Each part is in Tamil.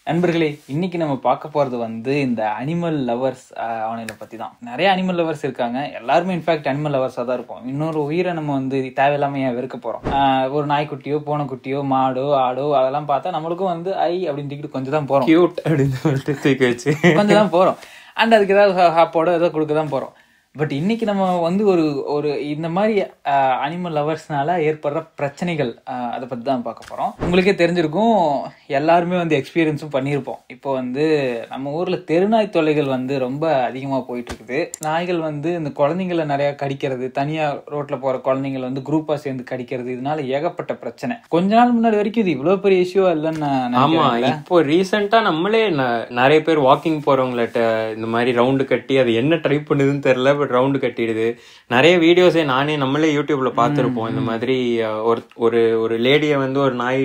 நண்பர்களே, இன்னைக்கு நம்ம பார்க்க போறது வந்து இந்த அனிமல் லவர்ஸ் அவனை பத்தி தான். நிறைய அனிமல் லவர்ஸ் இருக்காங்க. எல்லாருமே இன்ஃபேக்ட் அனிமல் லவர்ஸா தான் இருப்போம். இன்னொரு உயிரை நம்ம வந்து தேவையில்லாம ஏன் வெறுக்க போறோம்? ஒரு நாய்க்குட்டியோ பூனைக்குட்டியோ மாடோ ஆடோ அதெல்லாம் பார்த்தா நம்மளுக்கும் வந்து அப்படின்னு கொஞ்சம் தான் போறோம், கியூட் அப்படின்னு சொல்லிட்டு தூக்கி வச்சு கொஞ்சம் தான் போறோம். அண்ட் அதுக்கு ஏதாவது ஹாப்போட ஏதோ கொடுக்க தான் போறோம். பட் இன்னைக்கு நம்ம வந்து ஒரு இந்த மாதிரி அனிமல் லவர்ஸ்னால ஏற்படுற பிரச்சனைகள் அதை பத்தி தான் பார்க்க போறோம். உங்களுக்கே தெரிஞ்சிருக்கும், எல்லாருமே வந்து எக்ஸ்பீரியன்ஸும் பண்ணியிருப்போம். இப்போ வந்து நம்ம ஊர்ல தெருநாய் தொல்லைகள் வந்து ரொம்ப அதிகமா போயிட்டு இருக்குது. நாய்கள் வந்து இந்த குழந்தைங்களை நிறைய கடிக்கிறது, தனியா ரோட்ல போற குழந்தைங்களை வந்து குரூப்பா சேர்ந்து கடிக்கிறது, இதனால ஏகப்பட்ட பிரச்சனை. கொஞ்ச நாள் முன்னாடி வரைக்கும் இது இவ்வளவு பெரிய இஷ்யூ இல்லைன்னு. ஆமா, இப்போ ரீசெண்டா நம்மளே நிறைய பேர் வாக்கிங் போறவங்கள்ட்ட இந்த மாதிரி ரவுண்டு கட்டி அது என்ன ட்ரை பண்ணுதுன்னு தெரியல, பட் ரவுண்டு கட்டிடுது. நிறைய வீடியோஸே நம்மளே யூடியூப்ல பார்த்திருப்போம். இந்த மாதிரி ஒரு லேடிய வந்து ஒரு நாய்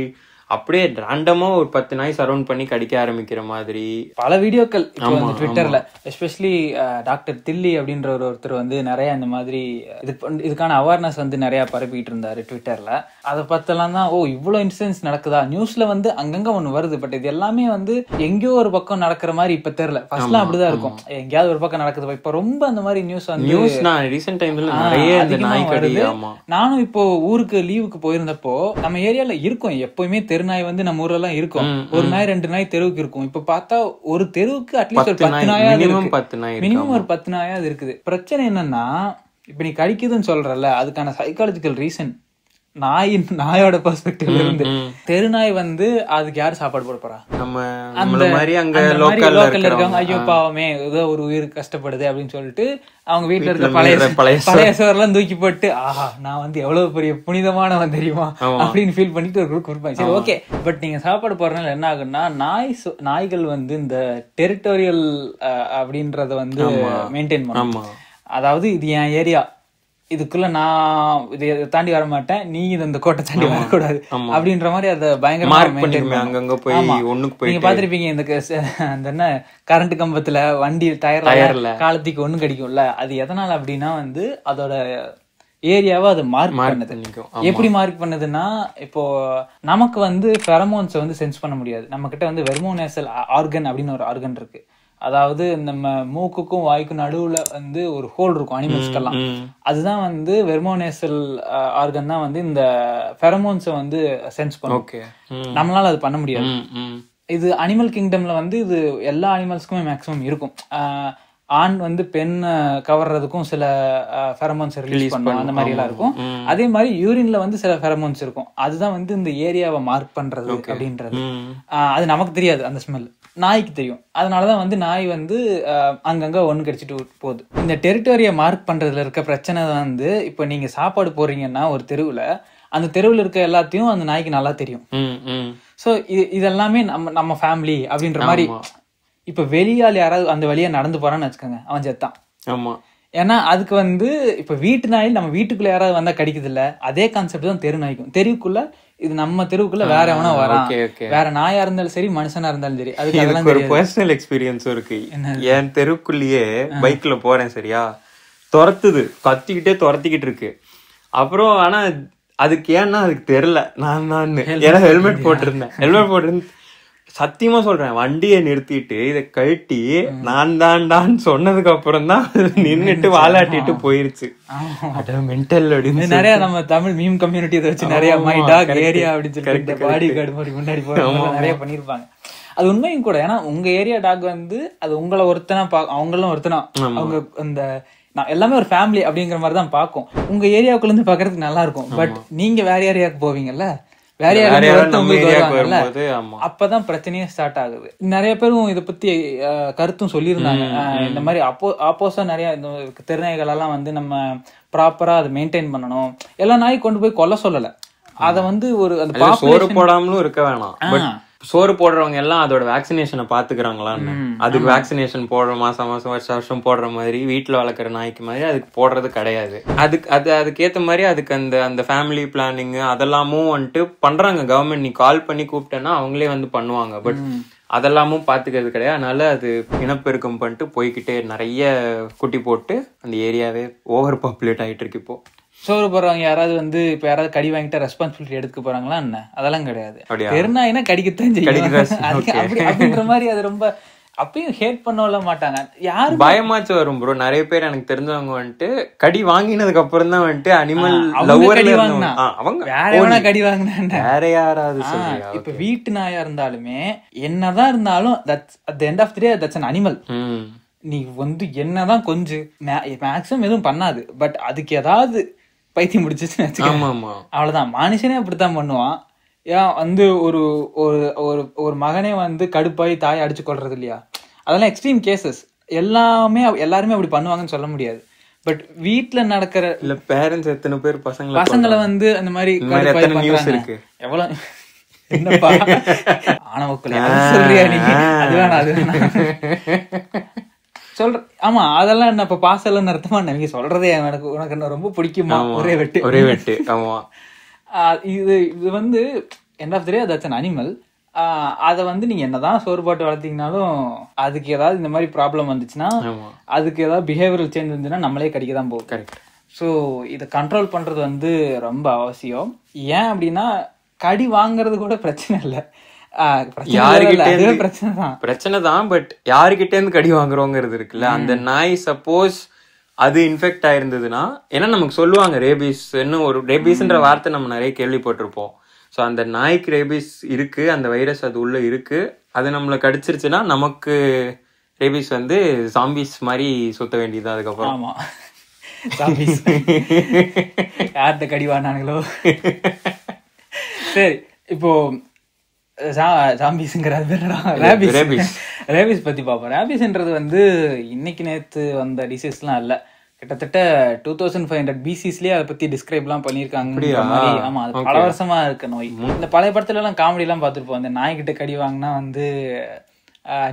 அப்படியே ரேண்டமா ஒரு 10 நாய் சரௌண்ட் பண்ணி கடிக்க ஆரம்பிக்கிற மாதிரி பல வீடியோக்கள் ட்விட்டர்ல, எஸ்பெஷலி டாக்டர் தில்லி அப்படின்ற ஒருத்தர் வந்து நிறைய இந்த மாதிரி இதுக்கான அவேர்னஸ் வந்து நிறைய பரப்பிட்டு இருந்தாரு ட்விட்டர்ல. அதை பத்தெல்லாம் தான் இவ்வளவு இன்சிடென்ட்ஸ் நடக்குதா, நியூஸ்ல வந்து அங்கங்க ஒண்ணு வருது, பட் இது எல்லாமே வந்து எங்கேயோ ஒரு பக்கம் நடக்கிற மாதிரி இப்ப தெரியல. ஃபர்ஸ்ட்லாம் அப்படிதான் இருக்கும், எங்கேயாவது ஒரு பக்கம் நடக்குது. இப்ப ரொம்ப அந்த மாதிரி நியூஸ் ரீசென்ட் டைம்ல நிறைய நாய் கடி. நானும் இப்போ ஊருக்கு லீவுக்கு போயிருந்தப்போ நம்ம ஏரியால இருக்கும், எப்பவுமே தெருநாய் வந்து நம்ம ஊர்ல எல்லாம் இருக்கும். ஒரு நாய் 2 நாய் தெருவுக்கு இருக்கும். இப்ப பார்த்தா ஒரு தெருவுக்கு அட்லீஸ்ட் ஒரு 10 நாயாவது மினிமம் ஒரு 10 நாயாவது இருக்குது. பிரச்சனை என்னன்னா, இப்ப நீ கடிக்குதுன்னு சொல்றல, அதுக்கான சைக்காலஜிக்கல் ரீசன் நாயோட பெர்ஸ்பெக்டிவ்ல இருந்து, தெருநாய் வந்து அதுக்கு யாரு சாப்பாடு போட போறா? நம்ம மாதிரி அங்க லோக்கல்ல இருக்காங்க. ஐயோ பாவமே, ஏதோ ஒரு உயிர் கஷ்டப்படுது அப்படின்னு சொல்லிட்டு அவங்க வீட்டுல இருக்க பழைய சோறெல்லாம் தூக்கி போட்டு, ஆஹா நான் வந்து எவ்வளவு பெரிய புனிதமானவன் தெரியுமா அப்படின்னு ஃபீல் பண்ணிட்டு ஒரு குரூப் கொடுப்பாங்க. சரி, ஓகே. பட் நீங்க சாப்பாடு போடுறதுனால என்ன ஆகுன்னா, நாய்கள் வந்து இந்த டெரிட்டோரியல் அப்படின்றத வந்து மெயின்டைன் பண்ணும். அதாவது இது என் ஏரியா, இதுக்குள்ள நான் இதை தாண்டி வர மாட்டேன், நீ இந்த கோட்டை தாண்டி வரக்கூடாது அப்படின்ற மாதிரி அதை பயங்கரமா நீங்க பாத்திருப்பீங்க. இந்த என்ன கரண்ட் கம்பத்துல வண்டி டயர்ல காலத்துக்கு ஒண்ணு கிடைக்கும்ல, அது எதனால அப்படின்னா வந்து அதோட ஏரியாவை அது மார்க் பண்ணுது. எப்படி மார்க் பண்ணுதுன்னா, இப்போ நமக்கு வந்து ஃபெரமோன்ஸை வந்து சென்ஸ் பண்ண முடியாது. நம்ம கிட்ட வந்து வெர்மோனேசல் ஆர்கன் அப்படின்னு ஒரு ஆர்கன் இருக்கு. அதாவது நம்ம மூக்குக்கும் வாய்க்கும் நடுவுல வந்து ஒரு ஹோல் இருக்கும் அனிமல்ஸ்க்கெல்லாம். அதுதான் வந்து வெர்மோனேசல் ஆர்கன் தான் வந்து இந்த ஃபெரமோன்ஸை வந்து சென்ஸ் பண்ணும். நம்மளால அது பண்ண முடியாது. இது அனிமல் கிங்டம்ல வந்து இது எல்லா அனிமல்ஸ்க்குமே மேக்சிமம் இருக்கும். ஆண் வந்து பெண் கவர்றதுக்கும் சில ஃபெரமோன்ஸ் ரிலீஸ் பண்ணும், அந்த மாதிரி எல்லாம் இருக்கும். அதே மாதிரி யூரின்ல வந்து சில ஃபெரமோன்ஸ் இருக்கும். அதுதான் வந்து இந்த ஏரியாவை மார்க் பண்றது அப்படின்றது. அது நமக்கு தெரியாது, அந்த ஸ்மெல் நாய்க்கு தெரியும். அதனாலதான் வந்து நாய் வந்து அங்கங்க ஒண்ணு கடிச்சிட்டு போகுது. இந்த டெரிட்டோரியை மார்க் பண்றதுல இருக்க பிரச்சனை வந்து, இப்ப நீங்க சாப்பாடு போடுறீங்கன்னா ஒரு தெருவுல, அந்த தெருவுல இருக்க எல்லாத்தையும் அந்த நாய்க்கு நல்லா தெரியும். சோ இதெல்லாமே நம்ம ஃபேமிலி அப்படின்ற மாதிரி. இப்ப வெளியால் யாராவது அந்த வழியா நடந்து போறான்னு வச்சுக்கோங்க, அவன் செத்தான். ஆமா, ஏன்னா அதுக்கு வந்து இப்ப வீட்டு நாயில் நம்ம வீட்டுக்குள்ள யாராவது வந்தா கடிக்குது இல்ல, அதே கான்செப்ட் தான் தெரு நாய்க்கும். தெருவுக்குள்ள இது நம்ம தெருவுக்குள்ள வேற எவனா வரான், வேற நாயா இருந்தாலும் சரி மனுஷனா இருந்தாலும் சரி. அதுக்கு ஒரு பர்சனல் எக்ஸ்பீரியன்ஸும் இருக்கு. என் தெருவுக்குள்ளேயே பைக்ல போறேன், சரியா, துரத்துது, கத்திக்கிட்டே துரத்திக்கிட்டு இருக்கு. அப்புறம் ஆனா அதுக்கு ஏன்னா அதுக்கு தெரியல, நான் ஏன்னா ஹெல்மெட் போட்டிருந்தேன். சத்தியமா சொல்றேன், வண்டியை நிறுத்திட்டு இதை கழட்டி நான் தான்டான்னு சொன்னதுக்கு அப்புறம் தான் நின்னுட்டு வாலாட்டிட்டு போயிருச்சு. மென்டல் அப்படின்னு நிறைய நம்ம தமிழ் மீம் கம்யூனிட்டி இதை வச்சு நிறைய மை டாக் ஏரியா அப்படின்னு சொல்லி பாடி கார்டு மாதிரி முன்னாடி போறாங்க, நிறைய பண்ணிருப்பாங்க. அது உண்மையும் கூட. ஏன்னா உங்க ஏரியா டாக் வந்து அது உங்களை ஒருத்தனா அவங்களும் ஒருத்தனா, அவங்க அந்த எல்லாமே ஒரு ஃபேமிலி அப்படிங்கிற மாதிரி தான் பார்க்கும். உங்க ஏரியாவுக்குள்ள இருந்து பாக்குறதுக்கு நல்லா இருக்கும். பட் நீங்க வேற ஏரியாவுக்கு போவீங்கல்ல, வேற யாரும் அப்பதான் பிரச்சனையே ஸ்டார்ட் ஆகுது. நிறைய பேரும் இதை பத்தி கருத்தும் சொல்லியிருந்தாங்க. இந்த மாதிரி ஆப்போசா நிறைய தெருநாய்கள் எல்லாம் வந்து நம்ம ப்ராப்பரா அதை மெயின்டைன் பண்ணணும். எல்லா நாய் கொண்டு போய் கொல்ல சொல்லல, அத வந்து ஒரு அந்த சோறு போடாமலும் இருக்க வேணாம். சோறு போடுறவங்க எல்லாம் அதோட வேக்சினேஷனை பாத்துக்கிறாங்களான்னு, அதுக்கு வேக்சினேஷன் போடுற மாசம் வருஷம் போடுற மாதிரி வீட்டுல வளர்க்குற நாய்க்கு மாதிரி அதுக்கு போடுறது கிடையாது. அதுக்கேத்த மாதிரி அதுக்கு அந்த ஃபேமிலி பிளானிங் அதெல்லாமும் வந்துட்டு பண்றாங்க கவர்மெண்ட். நீ கால் பண்ணி கூப்பிட்டேன்னா அவங்களே வந்து பண்ணுவாங்க. பட் அதெல்லாமும் பாத்துக்கிறது கிடையாது. அதனால அது இனப்பெருக்கம் பண்ணிட்டு போய்கிட்டே நிறைய குட்டி போட்டு அந்த ஏரியாவே ஓவர் பாப்புலேட் ஆயிட்டு இருக்கு இப்போ. சோறு போடுறவங்க யாராவது வந்து இப்ப யாராவது கடி வாங்கிட்டா ரெஸ்பான்சிபிலிட்டி எடுக்க போறாங்களா என்ன? அதெல்லாம் கிடையாது. தெருநாயினா கடிக்கத்தான் செய்யும் அப்படின்ற மாதிரி. அது ரொம்ப அப்பயும் ஹேட் பண்ணல மாட்டாங்க யாரும். பயமாச்சும் வரும் ப்ரோ. நிறைய பேர் எனக்கு தெரிஞ்சவங்க வந்துட்டு கடி வாங்கினதுக்கு அப்புறம் தான் வந்துட்டு அனிமல் லவ்வர் கடி வாங்கினா வேற எவனா கடி வாங்கினா வேற யாராவது. இப்ப வீட்டு நாயா இருந்தாலுமே என்னதான் இருந்தாலும் at the end of the day that's an animal. நீ வந்து என்னதான் கொஞ்சம் மேக்ஸிமம் எதுவும் பண்ணாது, பட் அதுக்கு ஏதாவது பைத்தியம் முடிச்சிச்சுன்னு வச்சுக்கோங்க, அவ்வளவுதான். மனுஷனே அப்படித்தான் பண்ணுவான். ஏன் வந்து ஒரு ஒரு மகனே வந்து கடுப்பாய் தாயை அடிச்சு கொள்றது இல்லையா? அதெல்லாம் எக்ஸ்ட்ரீம் கேசஸ். எல்லாருமே அப்படி பண்ணுவாங்கன்னு சொல்ல முடியாது. பட் வீட்டுல நடக்கிற இல்ல பேரண்ட்ஸ் எத்தனை பேர் பசங்களை வந்து அந்த மாதிரி எவ்வளவு என்னப்பா ஆணவக்குள்ள சொல்றியா நீ? அது வேணாம் அது வேணாம் சொல்ற. ஆமா அதெல்லாம் என்ன இப்ப பாசெல்லாம் அர்த்தமா நீங்க சொல்றதே உனக்கு என்ன ரொம்ப பிடிக்குமா? ஒரே வெட்டு. ஆமா இது வந்து end of the day that's an animal. அதை வந்து நீங்க என்னதான் சோறு போட்டு வளர்த்தீங்கனாலும் அதுக்கு ஏதாவது இந்த மாதிரி ப்ராப்ளம் வந்துச்சுன்னா, அதுக்கு ஏதாவது பிஹேவியரல் சேஞ்ச் இருந்துச்சுன்னா நம்மளே கடிக்க தான் போகும். கரெக்ட். ஸோ இதை கண்ட்ரோல் பண்றது வந்து ரொம்ப அவசியம். ஏன் அப்படின்னா கடி வாங்குறது கூட பிரச்சனை இல்லை, பிரச்சனை தான். பட் யாருகிட்ட இருந்து கடி வாங்குறோங்கிறது இருக்குல்ல, அந்த நாய் சப்போஸ் அது இன்ஃபெக்ட் ஆயிருந்ததுன்னா, ஏன்னா நமக்கு சொல்லுவாங்க ரேபிஸ்ன்னு ஒரு ரேபிஸ்ன்ற வார்த்தை நம்ம நிறைய கேள்விப்பட்டிருப்போம். ஸோ அந்த நாய்க்கு ரேபிஸ் இருக்கு, அந்த வைரஸ் அது உள்ள இருக்கு, அது நம்மளை கடிச்சிருச்சுன்னா நமக்கு ரேபிஸ் வந்து ஜாம்பிஸ் மாதிரி சுத்த வேண்டியது. அதுக்கப்புறம் ஆமா ஜாம்பிஸ் யார்கிட்ட கடி வாங்கினாங்களோ. சரி, இப்போ ரேபிஸ் பத்தி பாப்போம். ரேபிஸ்ன்றது வந்து இன்னைக்கு நேத்து வந்த டிசீஸ்லாம் இல்ல, கிட்டத்தட்ட 2500 BCஸ்லயே அதை பத்தி டிஸ்கிரைப் எல்லாம் பண்ணிருக்காங்க. ஆமா, அது பல வருஷமா இருக்க நோய். இந்த பழைய படத்துல எல்லாம் காமெடி எல்லாம் பாத்துருப்போம். அந்த நாய்கிட்ட கடி வாங்கினா வந்து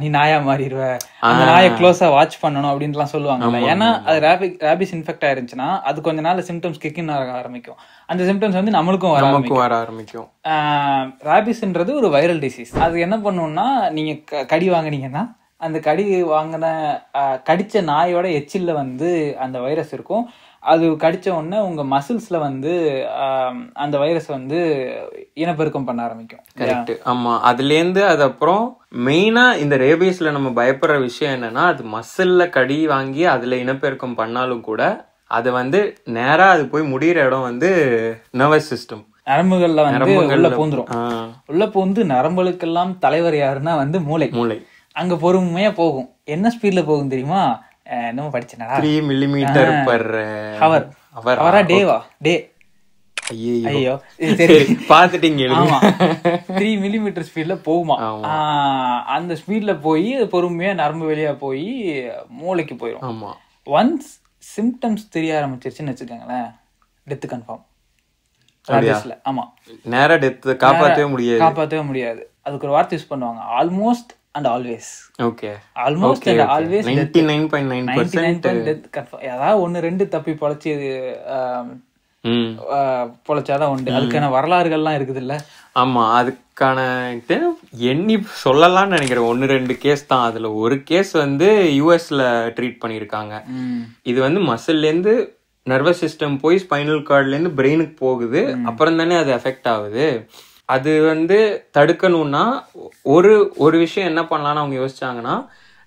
நீ நாயா மாறிடுவ, அந்த நாயை க்ளோஸா வாட்ச் பண்ணணும் அப்படின்லாம் சொல்லுவாங்கல்ல. ஏன்னா அது ரேபிஸ் இன்ஃபெக்ட் ஆயிருந்துச்சுன்னா அது கொஞ்ச நாள் சிம்டம்ஸ் கிக்கின் ஆக ஆரம்பிக்கும். அந்த சிம்டம்ஸ் வந்து நம்மளுக்கும் வர ஆரம்பிக்கும். ரேபிஸ்ன்றது ஒரு வைரல் டிசீஸ். அது என்ன பண்ணும்னா, நீங்க கடி வாங்கினீங்கன்னா அந்த கடிச்ச நாயோட எச்சில்ல வந்து அந்த வைரஸ் இருக்கும். அது கடிச்ச உடனே உங்க மசில்ஸ்ல வந்து அந்த வைரஸ் வந்து இனப்பெருக்கம் பண்ண ஆரம்பிக்கும். கரெக்ட். ஆமா, அதுல இருந்து அது அப்புறம் மெயினா இந்த ரேபிஸ்ல நம்ம பயப்படுற விஷயம் என்னன்னா, அது மசில்ல கடி வாங்கி அதுல இனப்பெருக்கம் பண்ணாலும் கூட அது வந்து நேரா அது போய் முடிகிற இடம் வந்து நர்வஸ் சிஸ்டம், நரம்புகள்ல வந்து உள்ள பூந்துரும். உள்ள பூந்து நரம்புகளுக்கெல்லாம் தலைவர் யாருன்னா வந்து மூளை. அங்க பொறுமையா போகும். என்ன ஸ்பீட்ல போகும் தெரியுமா? என்னமோ படிச்சேனா 3 mm per hour. டே ஐயோ சரி பாத்துட்டீங்க. ஆமா 3 mm ஸ்பீட்ல போகுமா. அந்த ஸ்பீட்ல போய் பொறுமையா நரம்பு வழியா போய் மூளைக்கு போயிடும். ஆமா, ஒன்ஸ் சிம்டம்ஸ் தெரிய ஆரம்பிச்சிருச்சுன்னு வச்சுக்கோங்களேன், டெத் கன்ஃபார்ம். ஆமா, நேரா டெத் காப்பாத்தவே முடியாது. அதுக்கு ஒரு வார்த்தை யூஸ் பண்ணுவாங்க, almost and always. Okay. Almost and always 99.9% death confirm. ஏதாவது 1-2 தப்பி பொழைச்சி பொழைச்சாதான் உண்டு. அதுக்கான வரலாறுகள்லாம் இருக்குது இல்ல. ஆமா, அதுக்கான எண்ணி சொல்லலாம்னு நினைக்கிறேன். 1-2 கேஸ் தான். அதுல ஒரு கேஸ் வந்து யூஎஸ்ல ட்ரீட் பண்ணிருக்காங்க. இது வந்து மசில்ல இருந்து நர்வஸ் சிஸ்டம் போய் ஸ்பைனல் கார்ட்ல இருந்து பிரெயினுக்கு போகுது. அப்புறம் தானே அது எஃபெக்ட் ஆகுது. அது வந்து தடுக்கணும்னா ஒரு விஷயம் என்ன பண்ணலாம்னு அவங்க யோசிச்சாங்கன்னா,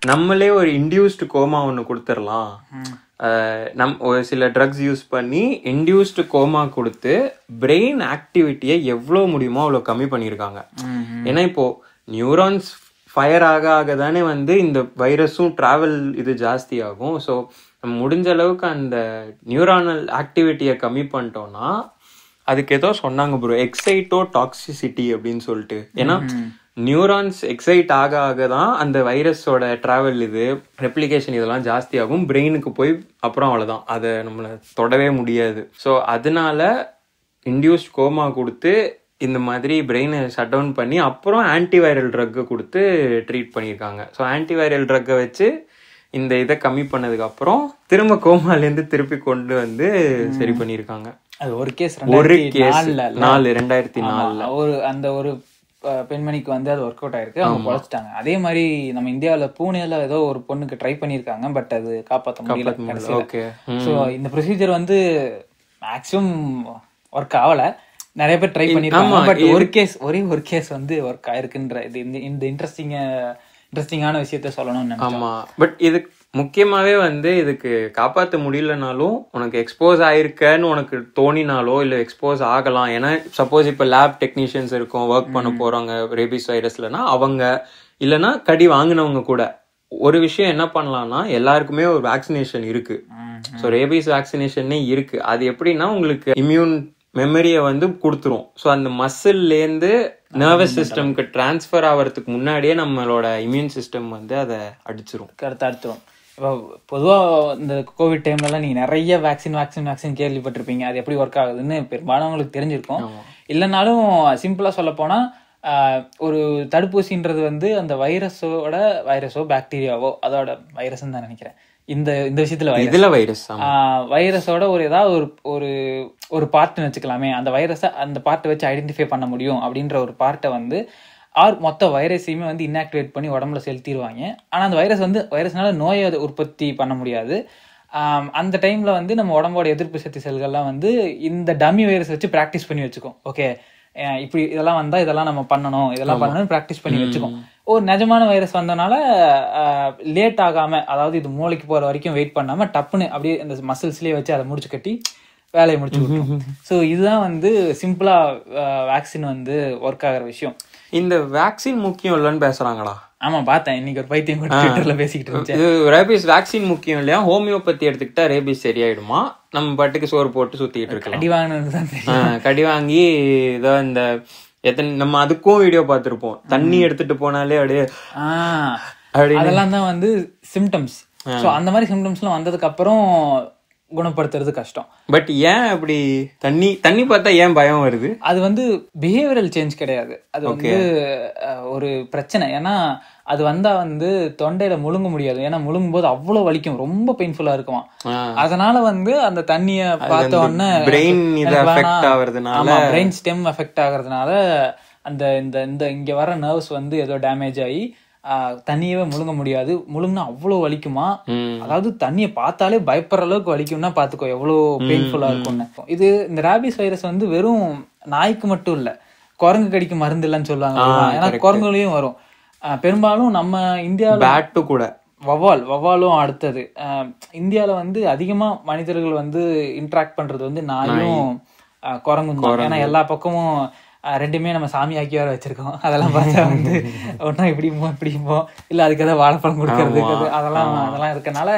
நம்மளே ஒரு இன்டியூஸ்டு கோமா ஒன்று கொடுத்துடலாம். ஒரு சில ட்ரக்ஸ் யூஸ் பண்ணி இன்டியூஸ்டு கோமா கொடுத்து பிரெயின் ஆக்டிவிட்டியை எவ்வளோ முடியுமோ அவ்வளோ கம்மி பண்ணியிருக்காங்க. ஏன்னா இப்போ நியூரான்ஸ் ஃபயர் ஆக தானே வந்து இந்த வைரஸும் டிராவல் இது ஜாஸ்தி ஆகும். ஸோ முடிஞ்ச அளவுக்கு அந்த நியூரானல் ஆக்டிவிட்டியை கம்மி பண்ணிட்டோம்னா, அதுக்கு ஏதோ சொன்னாங்க ப்ரோ, எக்ஸைட்டோ டாக்ஸிசிட்டி அப்படின்னு சொல்லிட்டு. ஏன்னா நியூரான்ஸ் எக்ஸைட் ஆக தான் அந்த வைரஸோட டிராவல் இது ரெப்ளிகேஷன் இதெல்லாம் ஜாஸ்தி ஆகும். பிரெயினுக்கு போய் அப்புறம் அவ்வளோதான், அதை நம்மளை தொடவே முடியாது. ஸோ அதனால இன்டியூஸ்ட் கோமா கொடுத்து இந்த மாதிரி பிரெயினை ஷட் டவுன் பண்ணி அப்புறம் ஆன்டிவைரல் ட்ரக்கை கொடுத்து ட்ரீட் பண்ணியிருக்காங்க. ஸோ ஆன்டிவைரல் ட்ரக்கை வச்சு இந்த இதை கம்மி பண்ணதுக்கு அப்புறம் திரும்ப கோமாலேருந்து திருப்பி கொண்டு வந்து சரி பண்ணியிருக்காங்க. அது ஒரு கேஸ் 2004 ஒரு பெண்மணிக்கு வந்து அது ஒர்க் அவுட் ஆயிருக்கு, அவங்க பொழைச்சிட்டாங்க. அதே மாதிரி நம்ம இந்தியாவில பூனேல ஏதோ ஒரு பொண்ணுக்கு ட்ரை பண்ணிருக்காங்க, பட் அது காப்பாற்ற முடியல. ஸோ இந்த ப்ரொசீஜர் வந்து மேக்ஸிமம் ஒர்க் ஆகல, நிறைய பேர் ட்ரை பண்ணிருக்காங்க. பட் ஒரே ஒரு கேஸ் வந்து ஒர்க் ஆயிருக்குன்ற இந்த இன்ட்ரெஸ்டிங்கான விஷயத்த சொல்லணும்னு. ஆமா, பட் இது முக்கியமாவே வந்து இதுக்கு காப்பாற்ற முடியலனாலும் உனக்கு எக்ஸ்போஸ் ஆயிருக்கன்னு உனக்கு தோணினாலோ இல்ல எக்ஸ்போஸ் ஆகலாம். ஏன்னா சப்போஸ் இப்ப லேப் டெக்னீஷியன்ஸ் இருக்கும், ஒர்க் பண்ண போறவங்க ரேபிஸ் வைரஸ்லனா அவங்க, இல்லைன்னா கடி வாங்கினவங்க கூட ஒரு விஷயம் என்ன பண்ணலாம்னா, எல்லாருக்குமே ஒரு வேக்சினேஷன் இருக்கு. ஸோ ரேபிஸ் வேக்சினேஷனே இருக்கு. அது எப்படின்னா உங்களுக்கு இம்யூன் மெமரியை வந்து கொடுத்துரும். ஸோ அந்த மசில்லேருந்து நர்வஸ் சிஸ்டம்க்கு டிரான்ஸ்ஃபர் ஆகிறதுக்கு முன்னாடியே நம்மளோட இம்யூன் சிஸ்டம் வந்து அதை அடிச்சிரும், தடுத்துரும். இப்போ பொதுவாக இந்த கோவிட் டைம்லலாம் நீங்கள் நிறைய வேக்சின் கேள்விப்பட்டிருப்பீங்க. அது எப்படி ஒர்க் ஆகுதுன்னு பெரும்பாலானவங்களுக்கு தெரிஞ்சிருக்கும். இல்லைனாலும் சிம்பிளாக சொல்ல போனால் ஒரு தடுப்பூசின்றது வந்து அந்த வைரஸோ பாக்டீரியாவோ அதோட வைரஸ்ன்னு தான் நினைக்கிறேன். இந்த விஷயத்துல வைரஸோட ஒரு ஏதாவது ஒரு பார்ட்னு வச்சுக்கலாமே, அந்த வைரஸை அந்த பார்ட்டை வச்சு ஐடென்டிஃபை பண்ண முடியும் அப்படின்ற ஒரு பார்ட்டை வந்து மொத்த வைரஸையுமே வந்து இன்ஆக்டிவேட் பண்ணி உடம்புல செலுத்திடுவாங்க. ஆனால் அந்த வைரஸ்னால நோயை உற்பத்தி பண்ண முடியாது. அந்த டைம்ல வந்து நம்ம உடம்போட எதிர்ப்பு சக்தி செல்கள்லாம் வந்து இந்த டம்மி வைரஸ் வச்சு ப்ராக்டிஸ் பண்ணி வச்சுக்கோம். ஓகே, இப்படி இதெல்லாம் வந்தா இதெல்லாம் நம்ம பண்ணணும் ப்ராக்டிஸ் பண்ணி வச்சுக்கோம். ஒரு நிஜமான வைரஸ் வந்தனால லேட் ஆகாம, அதாவது இது மூளைக்கு போற வரைக்கும் வெயிட் பண்ணாம டப்புன்னு அப்படியே இந்த மசில்ஸ்லயே வச்சு அதை முடிச்சு கட்டி வேலையை முடிச்சு விட்டுரும். ஸோ இதுதான் வந்து சிம்பிளா வேக்சின் வந்து ஒர்க் ஆகிற விஷயம். இந்த வேக்சின் முக்கியம் இல்லைன்னு பேசுறாங்களா? ஆமா, பார்த்தேன் இன்னைக்கு ஒரு பைத்தியம் ட்விட்டர்ல பேசிக்கிட்டு இருந்துச்சு. இது ரேபிஸ் வேக்சின் முக்கியம் இல்லையா, ஹோமியோபதி எடுத்துக்கிட்டா ரேபிஸ் சரியாயிடுமா, நம்ம பாட்டுக்கு சோறு போட்டு சுத்திட்டு இருக்கலாம். கடி வாங்கினதுதான், கடி வாங்கி இதோ இந்த நம்ம அதுக்கும் வீடியோ பார்த்திருப்போம். தண்ணி எடுத்துட்டு போனாலே அப்படியே அதெல்லாம் தான் வந்து சிம்டம்ஸ். ஸோ அந்த மாதிரி சிம்டம்ஸ் எல்லாம் வந்ததுக்கு அப்புறம் குணப்படுத்துறது கஷ்டம். பட் ஏன் அப்படி தண்ணி பார்த்தா ஏன் பயம் வருது? அது வந்து பிஹேவியரல் சேஞ்ச் கிடையாது, அது வந்து ஒரு பிரச்சனை. ஏன்னா அது வந்தா வந்து தொண்டையில முழுங்க முடியாது. ஏன்னா முழுங்கும் போது அவ்வளவு வலிக்கும், ரொம்ப பெயின்ஃபுல்லா இருக்குமா. அதனால வந்து அந்த தண்ணிய பார்த்த உடனே பிரெயின் ஸ்டெம் எஃபெக்ட் ஆகுறதுனால அந்த இந்த இங்க வர நர்வ்ஸ் வந்து ஏதோ டேமேஜ் ஆகி தண்ணியவே முழுங்க முடியாது. முழுங்கினா அவ்வளவு வலிக்குமா, அதாவது தண்ணியை பார்த்தாலே பயப்படுற அளவுக்கு வலிக்கும்னா பாத்துக்கோ எவ்வளவு பெயின்ஃபுல்லா இருக்கும்னு. இது இந்த ரேபிஸ் வைரஸ் வந்து வெறும் நாய்க்கு மட்டும் இல்ல, குரங்கு கடிக்கு மருந்து இல்லைன்னு சொல்லுவாங்க. ஏன்னா குரங்குலயும் வரும். பெரும்பாலும் நம்ம இந்தியாவில கூட வவ்வாலும் அடுத்தது. இந்தியால வந்து அதிகமா மனிதர்கள் வந்து இன்டராக்ட் பண்றது வந்து நாயும் குரங்கும் தான். ஏன்னா எல்லா பக்கமும் ரெண்டுமே நம்ம சாமி ஆக்கி வர வச்சிருக்கோம். அதெல்லாம் பார்த்தா வந்து ஒன்னா இப்படிமோ இல்ல அதுக்கு ஏதாவது வாழைப்பழம் கொடுக்கறதுக்கு அதெல்லாம் இருக்கனால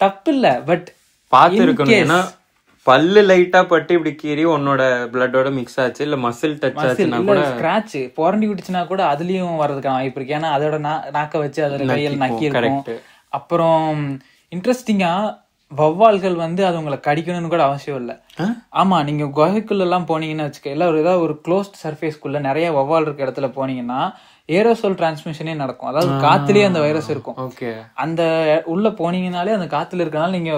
தப்பு இல்ல. பட் பார்த்து இருக்கணும், பல்லு லைட்டா பட்டு இப்படி கீறி உன்னோட பிளட்டோட மிக்ஸ் ஆச்சு, இல்ல மசில் டச் ஆச்சுன்னா கூட, ஸ்கிராட்ச் புரண்டி விட்டுச்சுன்னா கூட அதுலயும் வர்றதுக்கான வாய்ப்பு இருக்கு. ஏன்னா அதோட நாக்க வச்சு அதோட கையில் நக்கி இருக்கும். அப்புறம் இன்ட்ரெஸ்டிங்கா வவ்வால்கள் வந்து அது உங்களை கடிக்கணும்னு கூட அவசியம் இல்லை. ஆமா, நீங்க குகைக்குள்ள எல்லாம் போனீங்கன்னு வச்சுக்க, இல்ல ஏதாவது ஒரு க்ளோஸ்ட் சர்ஃபேஸ்க்குள்ள நிறைய வவ்வால் இருக்க இடத்துல போனீங்கன்னா ஏரோசோல் டிரான்ஸ்மிஷனே நடக்கும். அதாவது காத்துலயே அந்த வைரஸ் இருக்கும். அந்த உள்ள போனீங்கன்னாலே அந்த காத்துல இருக்கனால நீங்க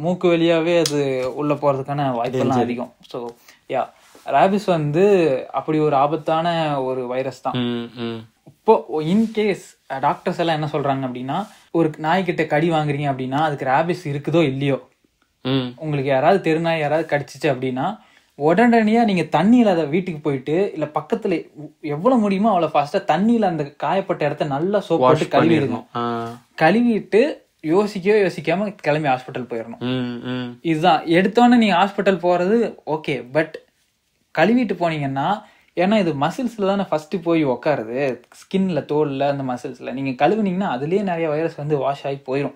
மூக்கு வழியாவே அது உள்ள போறதுக்கான வாய்ப்பெல்லாம் அதிகம். ஸோ யா, ரேபிஸ் வந்து அப்படி ஒரு ஆபத்தான ஒரு வைரஸ் தான். இப்போ இன்கேஸ் டாக்டர்ஸ் எல்லாம் என்ன சொல்றாங்க அப்படின்னா, ஒரு நாய்கிட்ட கடி வாங்குறீங்க அப்படின்னா அதுக்கு ரேபிஸ் இருக்குதோ இல்லையோ, உங்களுக்கு யாராவது தெருநாய் யாராவது கடிச்சிச்சு அப்படின்னா உடனடியா நீங்க தண்ணியில அதை வீட்டுக்கு போயிட்டு இல்ல பக்கத்துல எவ்வளவு முடியுமோ அவ்வளவு ஃபாஸ்டா தண்ணியில அந்த காயப்பட்ட இடத்த நல்லா சோப் போட்டு கழுவிடணும். கழுவிட்டு யோசிக்காம கிளம்பி ஹாஸ்பிட்டல் போயிடணும். இதுதான் எடுத்தோன்னு நீங்க ஹாஸ்பிட்டல் போறது ஓகே. பட் கழுவிட்டு போனீங்கன்னா, ஏன்னா இது மசில்ஸ்ல தானே ஃபர்ஸ்ட் போய் உக்காருது, ஸ்கின்ல தோல்ல அந்த மசில்ஸ்ல. நீங்க கழுவுனீங்கன்னா அதுலயே நிறைய வைரஸ் வந்து வாஷ் ஆகி போயிடும்.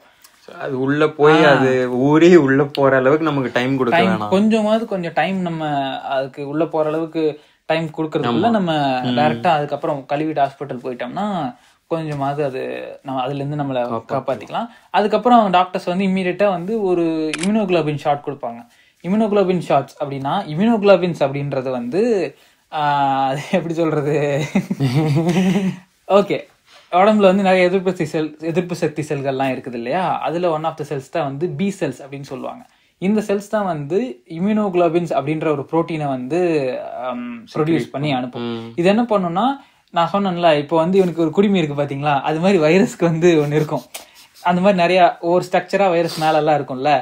அது உள்ள போய் அது ஊரே உள்ள போற அளவுக்கு நமக்கு டைம் கொடுக்கலாம். கொஞ்சம் டைம் நம்ம அதுக்கு உள்ள போற அளவுக்கு டைம் கொடுக்கறதுக்குள்ள நம்ம டைரக்டா அதுக்கப்புறம் கழுவிட்டு ஹாஸ்பிட்டல் போயிட்டோம்னா கொஞ்சமாவது அது நம்ம அதுல இருந்து நம்மளை காப்பாத்திக்கலாம். அதுக்கப்புறம் டாக்டர்ஸ் வந்து இம்மீடியட்டா வந்து ஒரு இம்யூனோகுளோபின் ஷாட் கொடுப்பாங்க. இம்யூனோகுளோபின் ஷாட்ஸ் அப்படின்னா, இம்யூனோகுளோபின்ஸ் அப்படின்றது வந்து அது எப்படி சொல்றது, ஓகே, உடம்புல வந்து நிறைய எதிர்ப்பு சக்தி செல்கள்லாம் இருக்குது இல்லையா, அதுல ஒன் ஆஃப் த செல்ஸ் தான் வந்து பி செல்ஸ் அப்படின்னு சொல்லுவாங்க. இந்த செல்ஸ் தான் வந்து இம்யூனோகுளோபின்ஸ் அப்படின்ற ஒரு புரோட்டீனை வந்து ப்ரொடியூஸ் பண்ணி அனுப்பும். இது என்ன பண்ணும்னா, நான் சொன்னேன்ல இப்போ வந்து இவனுக்கு ஒரு குடிமை இருக்கு பாத்தீங்களா, அது மாதிரி வைரஸ்க்கு வந்து ஒன்று இருக்கும். அந்த மாதிரி நிறைய ஒரு ஸ்ட்ரக்சரா வைரஸ் மேல எல்லாம் இருக்கும்ல,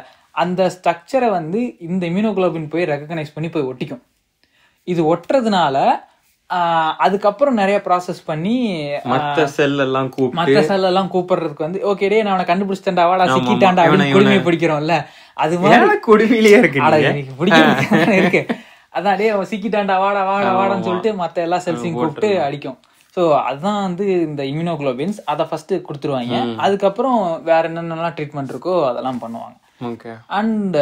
அந்த ஸ்ட்ரக்சரை வந்து இந்த இம்யூனோகுளோபின் போய் ரெகக்னைஸ் பண்ணி போய் ஒட்டிக்கும். இது ஒட்டுறதுனால அதுக்கப்புறம் நிறைய ப்ராசஸ் பண்ணி மத்த செல் எல்லாம் கூப்பிடுறதுக்கு வந்து ஓகே டே நான் அவனை கண்டுபிடிச்சிட்டேன்டா வாடா சிக்கிட்டான்டா அப்படின்னு குடுமையை பிடிக்கிறோம்ல, அது மாதிரி குடுமையிலேயே இருக்கு இருக்கு. அதான் டே அவன் சிக்கிட்டான்டா வாடா வாடா வாடான்னு சொல்லிட்டு மத்த எல்லா செல்ஸையும் கூப்பிட்டு அடிக்கும். ஸோ அதுதான் வந்து இந்த இம்யூனோகுளோபின்ஸ். அதை ஃபர்ஸ்ட் கொடுத்துருவாங்க. அதுக்கப்புறம் வேற என்னென்னலாம் ட்ரீட்மெண்ட் இருக்கோ அதெல்லாம் பண்ணுவாங்க. அண்ட்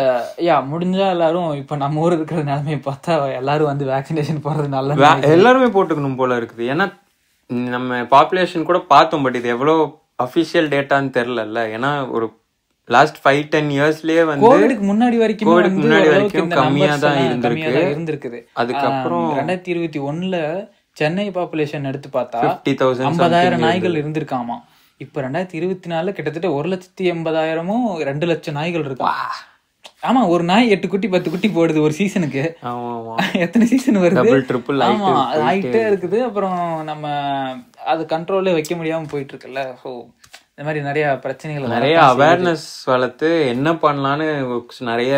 முடிஞ்சா எல்லாரும் இப்ப நம்ம ஊர் இருக்கிற நிலைமையை பார்த்தா எல்லாரும் வந்து வேக்சினேஷன் போறது நல்லது, எல்லாருமே போட்டுக்கணும் போல இருக்குது. ஏன்னா நம்ம பாப்புலேஷன் கூட பார்த்தோம், பட் இது எவ்வளவு அபிஷியல் டேட்டான்னு தெரியல. ஏன்னா ஒரு லாஸ்ட் 5-10 இயர்ஸ்லயே வந்து கோவிடுக்கு முன்னாடி வரைக்கும் கம்மியா தான் இருந்திருக்கு. அதுக்கப்புறம் 2021 சென்னை பாப்புலேஷன் எடுத்து பார்த்தா 50,000 நாய்கள் இருந்திருக்காமா. இப்ப 2024 கிட்டத்தட்ட 1,80,000 2 லட்சம் நாய்கள் இருக்கா. ஆமா, ஒரு நாய் 8 குட்டி 10 குட்டி போடுது ஒரு சீசனுக்கு. எத்தனை சீசன் வருது? ஆமா, அது ஆயிட்டே இருக்குது. அப்புறம் நம்ம அது கண்ட்ரோல்ல வைக்க முடியாம போயிட்டு இருக்குல்ல. ஸோ இந்த மாதிரி நிறைய பிரச்சனைகள், நிறைய அவேர்னஸ் வளர்த்து என்ன பண்ணலான்னு நிறைய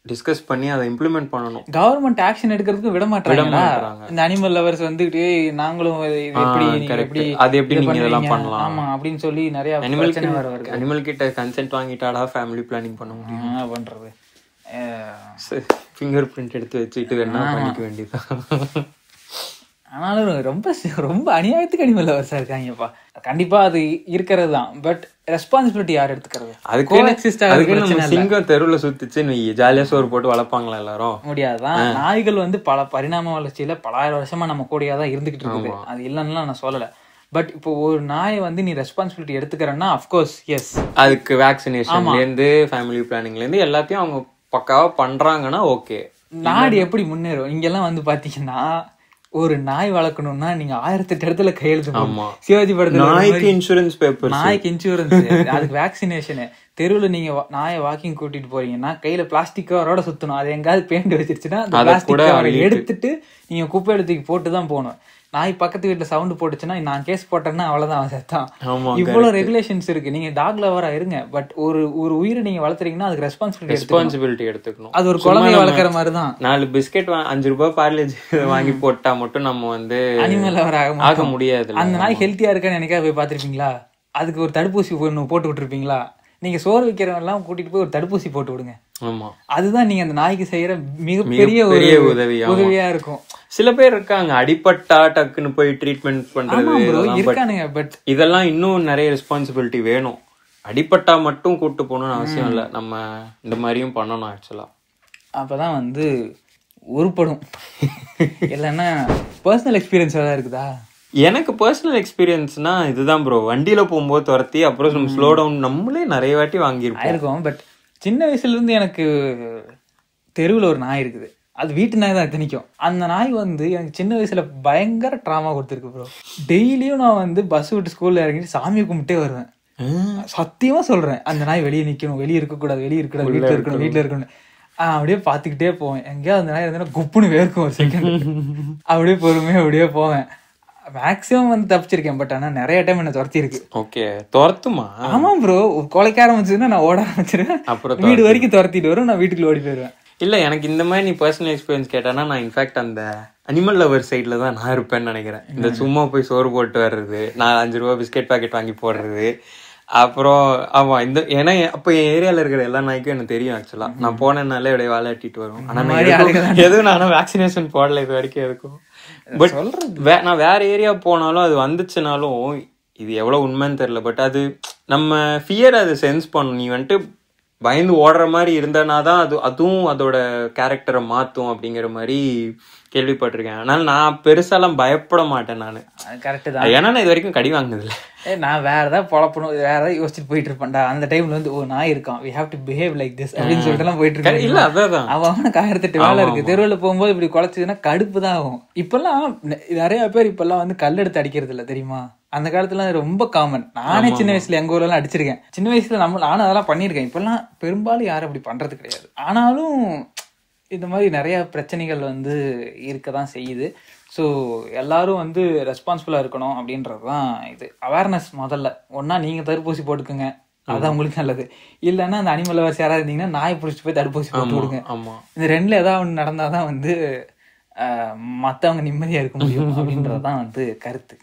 டிஸ்கஸ் பண்ணி அதை இம்ப்ளிமெண்ட் பண்ணணும். கவர்மெண்ட் ஆக்ஷன் எடுக்கிறதுக்கு விட மாட்டாங்க. இந்த அனிமல் லவர்ஸ் வந்துட்டு நாங்களும் ஆமா அப்படின்னு சொல்லி நிறைய அனிமல் கிட்ட கன்சென்ட் வாங்கிட்டாடா ஃபேமிலி பிளானிங் பண்ண முடியும். பண்றது ஃபிங்கர் பிரிண்ட் எடுத்து வச்சுட்டு என்ன பண்ணிக்க வேண்டியதான். ஆனாலும் ரொம்ப ரொம்ப அநியாயத்துக்கு அனிமல் லவர்ஸா இருக்காங்கப்பா. கண்டிப்பா அது இருக்கிறது தான். பட் ரெஸ்பான்சிபிலிட்டி யார் எடுத்துக்கிறது? சிங்கம் தெருவுல சுத்திச்சு ஜாலியா சோறு போட்டு வளர்ப்பாங்களா எல்லாரும்? முடியாதுதான். நாய்கள் வந்து பல பரிணாம வளர்ச்சியில பல ஆயிரம் வருஷமா நம்ம கூடயாதான் இருந்துகிட்டு இருக்குது. அது இல்லைன்னா நான் சொல்லல. பட் இப்போ ஒரு நாயை வந்து நீ ரெஸ்பான்சிபிலிட்டி எடுத்துக்கிறன்னா அஃப்கோர்ஸ் எஸ், அதுக்கு வேக்சினேஷன்ல இருந்து ஃபேமிலி பிளானிங்ல இருந்து எல்லாத்தையும் அவங்க பக்காவா பண்றாங்கன்னா ஓகே. நாடு எப்படி முன்னேறும்? இங்கெல்லாம் வந்து பாத்தீங்கன்னா ஒரு நாய் வளர்க்கணும்னா நீங்க 1008 இடத்துல கையெழுத்து. சிவாஜி படத்துல நாய்க்கு இன்சூரன்ஸ் பேப்பர், நாய்க்கு இன்சூரன்ஸ், அதுக்கு வேக்சினேஷன். தெருவுல நீங்க நாயை வாக்கிங் கூட்டிட்டு போறீங்கன்னா கையில பிளாஸ்டிக் கவரோட சுத்தணும். அது எங்காவது பெயிண்ட் வச்சிருச்சுன்னா அந்த பிளாஸ்டிக் கவரை எடுத்துட்டு நீங்க குப்பை எடுத்துக்கு போட்டுதான் போகணும். நாய் பக்கத்து வீட்டுல சவுண்ட் போட்டுச்சுன்னா நான் கேஸ் போட்டேன்னா அவ்வளவுதான், அவன் செத்தான். இவ்வளவு ரெகுலேஷன்ஸ் இருக்கு. நீங்க டாக் லவரா இருங்க, பட் ஒரு உயிரை நீங்க வளர்த்துறீங்கன்னா அதுக்கு ரெஸ்பான்சிபிலிட்டி எடுத்துக்கணும். அது ஒரு குழந்தைய வளர்க்குற மாதிரிதான். 4 பிஸ்கெட் 5 ரூபாய் பார்லேஜ் வாங்கி போட்டா மட்டும் நம்ம வந்து அனிமல் லவர் ஆக முடியாது. அந்த நாய் ஹெல்த்தியா இருக்கான்னு எனக்கா போய் பாத்திருப்பீங்களா? அதுக்கு ஒரு தடுப்பூசி போட்டு விட்டுருப்பீங்களா? நீங்க சோறு வைக்கிறவங்க எல்லாம் கூட்டிட்டு போய் ஒரு தடுப்பூசி போட்டு விடுங்க. அதுதான் நீங்க அந்த நாய்க்கு செய்யற மிகப்பெரிய உதவியா இருக்கும். சில பேர் இருக்காங்க அடிபட்டா டக்குன்னு போய் ட்ரீட்மெண்ட் பண்றது இருக்கானுங்க. பட் இதெல்லாம் இன்னும் நிறைய ரெஸ்பான்சிபிலிட்டி வேணும். அடிபட்டா மட்டும் கூட்டு போகணும்னு அவசியம் இல்லை, நம்ம இந்த மாதிரியும் பண்ணணும். ஆக்சுவலா அப்பதான் வந்து உருப்படும். இல்லைன்னா பர்சனல் எக்ஸ்பீரியன்ஸ் ஏதாவது இருக்குதா? எனக்கு பர்சனல் எக்ஸ்பீரியன்ஸ்னா இதுதான் ப்ரோ. வண்டியில போகும்போது துரத்தி அப்புறம் ஸ்லோ டவுன் நம்மளே நிறைய வாட்டி வாங்கியிருக்கோம். பட் சின்ன வயசுல இருந்து எனக்கு தெருவில் ஒரு நாய் இருக்குது. அது வீட்டு நாய் தான் திணிக்கும். அந்த நாய் வந்து எனக்கு சின்ன வயசுல பயங்கர ட்ராமா கொடுத்துருக்கு ப்ரோ. டெய்லியும் நான் வந்து பஸ் விட்டு ஸ்கூல்ல இறங்கிட்டு சாமியை கும்பிட்டே வருவேன். சத்தியமா சொல்றேன். அந்த நாய் வெளியே நிக்கணும், வெளியே இருக்கக்கூடாது, வெளியே இருக்கக்கூடாது, வீட்டுல இருக்கணும், வீட்டுல இருக்கணும். அப்படியே பாத்துக்கிட்டே போவேன். எங்கேயாவது அந்த நாய் இருந்தா குப்புன்னு வேர்க்கும் ஒரு செகண்ட். அப்படியே பொறுமையா அப்படியே போவேன். மேக்ஸிமம் வந்து தப்பிச்சிருக்கேன். பட் ஆனா நிறைய டைம் என்ன துரத்தி இருக்கு. ஓகே, துரத்துமா? ஆமா ப்ரோ. கொலைக்க ஆரம்பிச்சதுன்னா நான் ஓட ஆரம்பிச்சிருவேன். அப்புறம் வீடு வரைக்கும் துரத்திட்டு வரும், நான் வீட்டுக்குள்ள ஓடி போயிருவேன். இல்ல, எனக்கு இந்த மாதிரி நீ பர்சனல் எக்ஸ்பீரியன்ஸ் கேட்டானா நான் இன்ஃபேக்ட் அந்த அனிமல் லவர் சைட்ல தான் நான் இருப்பேன்னு நினைக்கிறேன். இந்த சும்மா போய் சோறு போட்டு வர்றது, நான் 5 ரூபாய் பிஸ்கெட் பாக்கெட் வாங்கி போடுறது. அப்புறம் ஆமா, இந்த ஏன்னா அப்ப என் ஏரியால இருக்கிற எல்லா நாய்க்கும் எனக்கு தெரியும். ஆக்சுவலா நான் போனேன்னாலே அப்படியே வாழாட்டிட்டு வரும். ஆனா எதுவும் நானும் வேக்சினேஷன் போடல இது வரைக்கும் எதுக்கும். பட் நான் வேற ஏரியா போனாலும் அது வந்துச்சுனாலும் இது எவ்வளவு உண்மைன்னு தெரியல. பட் அது நம்ம ஃபியர் அது சென்ஸ் பண்ணும். நீ வந்துட்டு பயந்து ஓடுற மாதிரி இருந்தனாதான் அதுவும் அதோட கேரக்டரை மாத்தும் அப்படிங்கிற மாதிரி கேள்விப்பட்டிருக்கேன். அதனால நான் பெருசாலாம் பயப்பட மாட்டேன். நானு கரெக்ட் தான். ஏன்னா நான் இது வரைக்கும் கடி வாங்கினது இல்லை. நான் வேற ஏதாவது பொழப்பணும், வேற ஏதாவது யோசிச்சுட்டு போயிட்டு இருப்பேன்டா. அந்த டைம்ல வந்து நாய் இருக்கான், we have to behave like this அப்படின்னு சொல்லிட்டு எல்லாம் போயிட்டு இருக்கேன். இல்ல அதான் அவனுக்கு 1008 வேலை இருக்கு. தெருவில் போகும்போது இப்படி குலைச்சதுன்னா கடுப்பு தான் ஆகும். இப்பெல்லாம் நிறைய பேர் இப்பெல்லாம் வந்து கல் எடுத்து அடிக்கிறது இல்ல தெரியுமா? அந்த காலத்துல ரொம்ப காமன். நானே சின்ன வயசுல எங்க ஊர்ல எல்லாம் அடிச்சிருக்கேன். சின்ன வயசுல நானும் அதெல்லாம் பண்ணிருக்கேன். இப்பெல்லாம் பெரும்பாலும் யாரும் அப்படி பண்றது கிடையாது. ஆனாலும் இந்த மாதிரி நிறைய பிரச்சனைகள் வந்து இருக்கதான் செய்யுது. ஸோ எல்லாரும் வந்து ரெஸ்பான்சிபிளா இருக்கணும் அப்படின்றது தான் இது. அவேர்னஸ் முதல்ல. ஒன்னா நீங்க தடுப்பூசி போட்டுக்குங்க, அதான் உங்களுக்கு நல்லது. இல்லைன்னா அந்த அனிமல் லவர்ஸ் யாராவது இருந்தீங்கன்னா நாய் பிடிச்சிட்டு போய் தடுப்பூசி போட்டு விடுங்க. ஆமா, இந்த ரெண்டுல ஏதாவது ஒன்று நடந்தாதான் வந்து மத்தவங்க நிம்மதியா இருக்க முடியும் அப்படின்றதுதான் வந்து கருத்து.